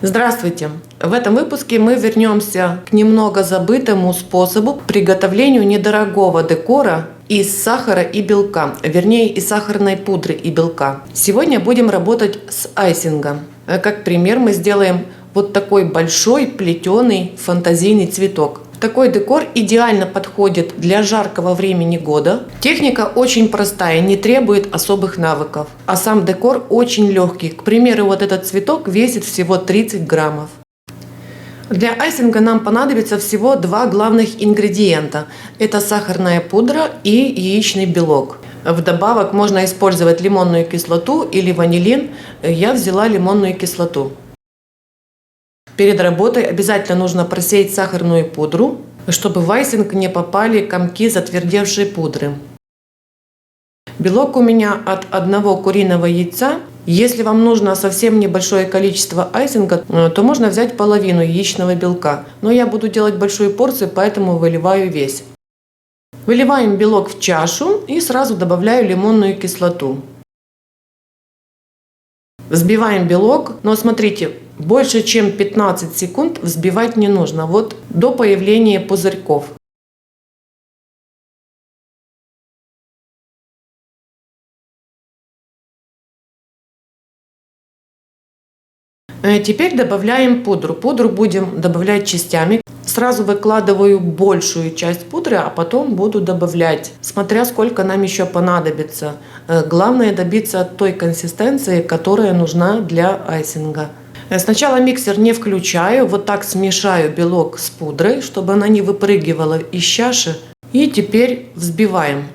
Здравствуйте! В этом выпуске мы вернемся к немного забытому способу приготовления недорогого декора из сахара и белка, вернее из сахарной пудры и белка. Сегодня будем работать с айсингом. Как пример мы сделаем вот такой большой плетеный фантазийный цветок. Такой декор идеально подходит для жаркого времени года. Техника очень простая, не требует особых навыков. А сам декор очень легкий. К примеру, вот этот цветок весит всего 30 граммов. Для айсинга нам понадобится всего два главных ингредиента. Это сахарная пудра и яичный белок. Вдобавок можно использовать лимонную кислоту или ванилин. Я взяла лимонную кислоту. Перед работой обязательно нужно просеять сахарную пудру, чтобы в айсинг не попали комки затвердевшей пудры. Белок у меня от одного куриного яйца. Если вам нужно совсем небольшое количество айсинга, то можно взять половину яичного белка. Но я буду делать большую порцию, поэтому выливаю весь. Выливаем белок в чашу и сразу добавляю лимонную кислоту. Взбиваем белок, но смотрите, больше чем 15 секунд взбивать не нужно, вот до появления пузырьков. Теперь добавляем пудру. Пудру будем добавлять частями. Сразу выкладываю большую часть пудры, а потом буду добавлять, смотря сколько нам еще понадобится. Главное добиться той консистенции, которая нужна для айсинга. Сначала миксер не включаю, вот так смешаю белок с пудрой, чтобы она не выпрыгивала из чаши. И теперь взбиваем.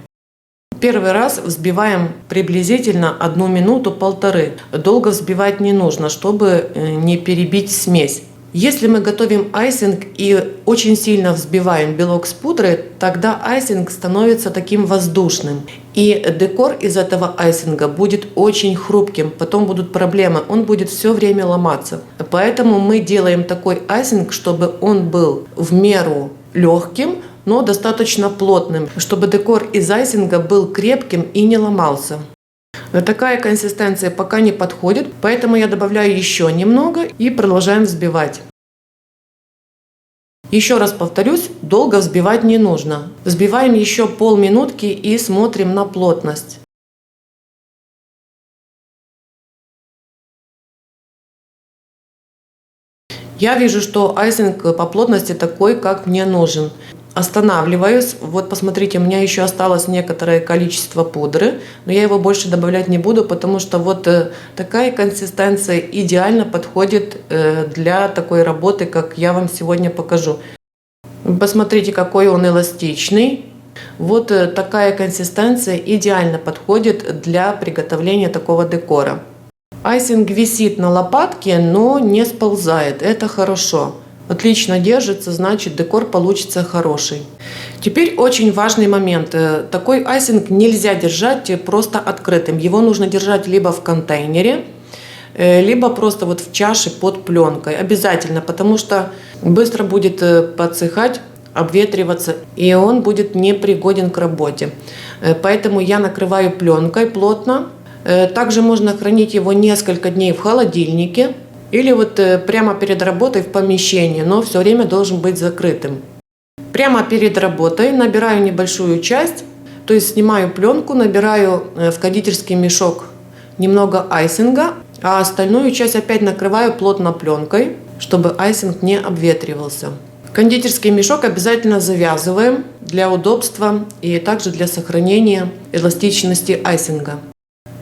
Первый раз взбиваем приблизительно 1 минуту-полторы. Долго взбивать не нужно, чтобы не перебить смесь. Если мы готовим айсинг и очень сильно взбиваем белок с пудрой, тогда айсинг становится таким воздушным. И декор из этого айсинга будет очень хрупким, потом будут проблемы, он будет все время ломаться. Поэтому мы делаем такой айсинг, чтобы он был в меру легким, но достаточно плотным, чтобы декор из айсинга был крепким и не ломался. Такая консистенция пока не подходит, поэтому я добавляю еще немного и продолжаем взбивать. Еще раз повторюсь, долго взбивать не нужно. Взбиваем еще полминутки и смотрим на плотность. Я вижу, что айсинг по плотности такой, как мне нужен. Останавливаюсь. Вот посмотрите, у меня еще осталось некоторое количество пудры, но я его больше добавлять не буду, потому что вот такая консистенция идеально подходит для такой работы, как я вам сегодня покажу. Посмотрите, какой он эластичный. Вот такая консистенция идеально подходит для приготовления такого декора. Айсинг висит на лопатке, но не сползает. Это хорошо. Отлично держится, значит декор получится хороший. Теперь очень важный момент. Такой айсинг нельзя держать просто открытым. Его нужно держать либо в контейнере, либо просто вот в чаше под пленкой. Обязательно, потому что быстро будет подсыхать, обветриваться, и он будет непригоден к работе. Поэтому я накрываю пленкой плотно. Также можно хранить его несколько дней в холодильнике. Или вот прямо перед работой в помещении, но все время должен быть закрытым. Прямо перед работой набираю небольшую часть, то есть снимаю пленку, набираю в кондитерский мешок немного айсинга, а остальную часть опять накрываю плотно пленкой, чтобы айсинг не обветривался. Кондитерский мешок обязательно завязываем для удобства и также для сохранения эластичности айсинга.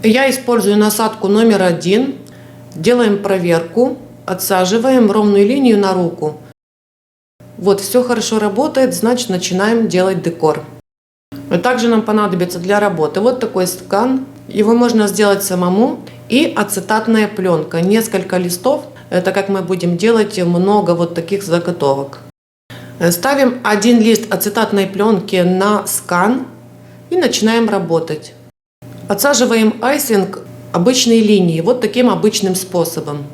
Я использую насадку номер 1. Делаем проверку, отсаживаем ровную линию на руку. Вот, все хорошо работает, значит начинаем делать декор. Также нам понадобится для работы вот такой стакан. Его можно сделать самому. И ацетатная пленка, несколько листов, так как мы будем делать много вот таких заготовок. Ставим 1 лист ацетатной пленки на скан и начинаем работать. Отсаживаем айсинг обычной линии, вот таким обычным способом.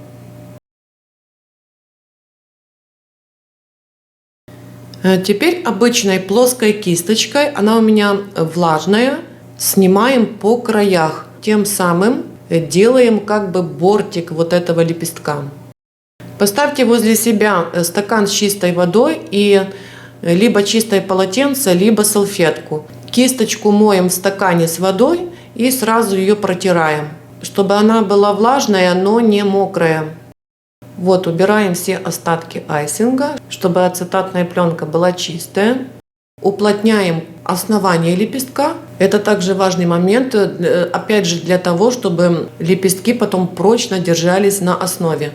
Теперь обычной плоской кисточкой, она у меня влажная, снимаем по краях. Тем самым делаем как бы бортик вот этого лепестка. Поставьте возле себя стакан с чистой водой и либо чистое полотенце, либо салфетку. Кисточку моем в стакане с водой и сразу ее протираем, чтобы она была влажная, но не мокрая. Вот, убираем все остатки айсинга, чтобы ацетатная пленка была чистая. Уплотняем основание лепестка. Это также важный момент, опять же, для того, чтобы лепестки потом прочно держались на основе.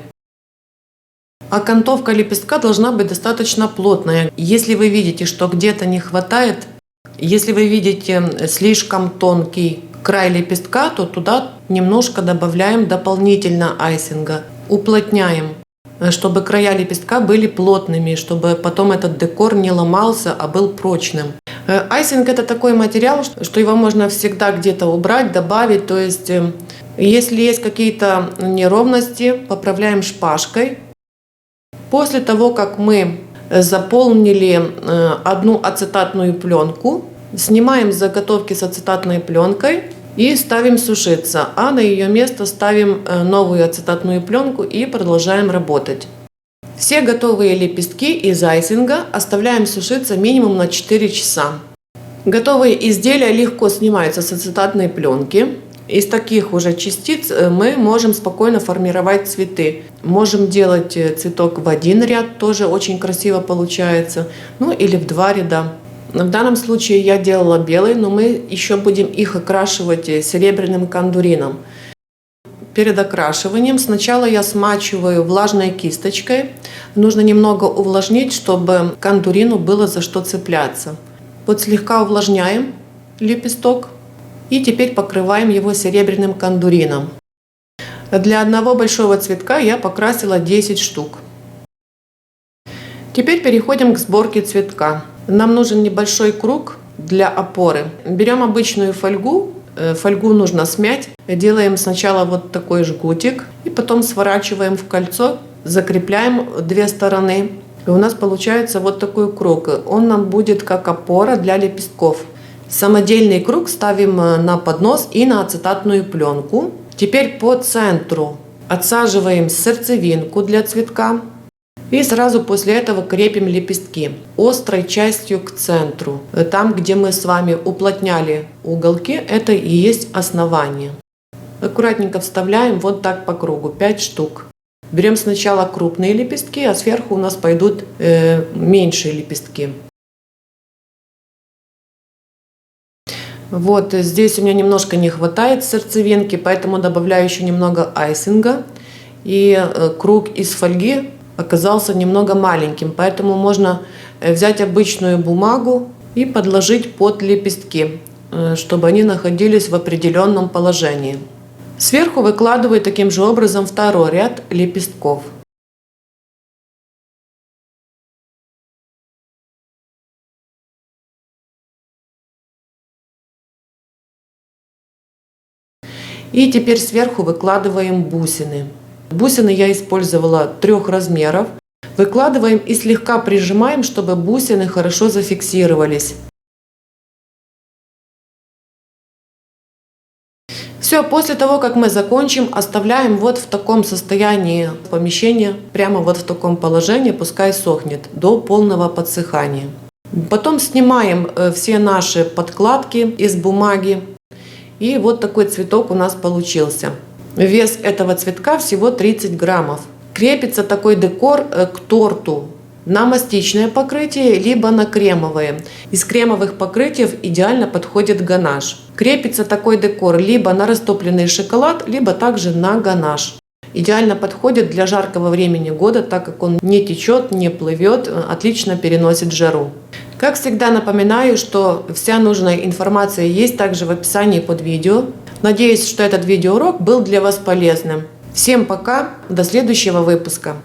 Окантовка лепестка должна быть достаточно плотная. Если вы видите, что где-то не хватает, если вы видите слишком тонкий край лепестка, то туда немножко добавляем дополнительно айсинга. Уплотняем, чтобы края лепестка были плотными, чтобы потом этот декор не ломался, а был прочным. Айсинг — это такой материал, что его можно всегда где-то убрать, добавить. То есть, если есть какие-то неровности, поправляем шпажкой. После того, как мы заполнили одну ацетатную пленку, снимаем заготовки с ацетатной пленкой и ставим сушиться, а на ее место ставим новую ацетатную пленку и продолжаем работать. Все готовые лепестки из айсинга оставляем сушиться минимум на 4 часа. Готовые изделия легко снимаются с ацетатной пленки. Из таких уже частиц мы можем спокойно формировать цветы. Можем делать цветок в один ряд, тоже очень красиво получается, ну или в 2 ряда. В данном случае я делала белый, но мы еще будем их окрашивать серебряным кандурином. Перед окрашиванием сначала я смачиваю влажной кисточкой. Нужно немного увлажнить, чтобы кандурину было за что цепляться. Вот слегка увлажняем лепесток. И теперь покрываем его серебряным кандурином. Для одного большого цветка я покрасила 10 штук. Теперь переходим к сборке цветка. Нам нужен небольшой круг для опоры. Берем обычную фольгу. Фольгу нужно смять. Делаем сначала вот такой жгутик. И потом сворачиваем в кольцо. Закрепляем 2 стороны. И у нас получается вот такой круг. Он нам будет как опора для лепестков. Самодельный круг ставим на поднос и на ацетатную пленку. Теперь по центру отсаживаем сердцевинку для цветка. И сразу после этого крепим лепестки острой частью к центру. Там, где мы с вами уплотняли уголки, это и есть основание. Аккуратненько вставляем вот так по кругу, 5 штук. Берем сначала крупные лепестки, а сверху у нас пойдут меньшие лепестки. Вот здесь у меня немножко не хватает сердцевинки, поэтому добавляю еще немного айсинга. И круг из фольги оказался немного маленьким, поэтому можно взять обычную бумагу и подложить под лепестки, чтобы они находились в определенном положении. Сверху выкладываю таким же образом 2-й ряд лепестков. И теперь сверху выкладываем бусины. Бусины я использовала 3 размеров. Выкладываем и слегка прижимаем, чтобы бусины хорошо зафиксировались. Все, после того, как мы закончим, оставляем вот в таком состоянии помещение, прямо вот в таком положении, пускай сохнет до полного подсыхания. Потом снимаем все наши подкладки из бумаги. И вот такой цветок у нас получился. Вес этого цветка всего 30 граммов. Крепится такой декор к торту на мастичное покрытие, либо на кремовое. Из кремовых покрытий идеально подходит ганаш. Крепится такой декор либо на растопленный шоколад, либо также на ганаш. Идеально подходит для жаркого времени года, так как он не течет, не плывет, отлично переносит жару. Как всегда напоминаю, что вся нужная информация есть также в описании под видео. Надеюсь, что этот видеоурок был для вас полезным. Всем пока, до следующего выпуска.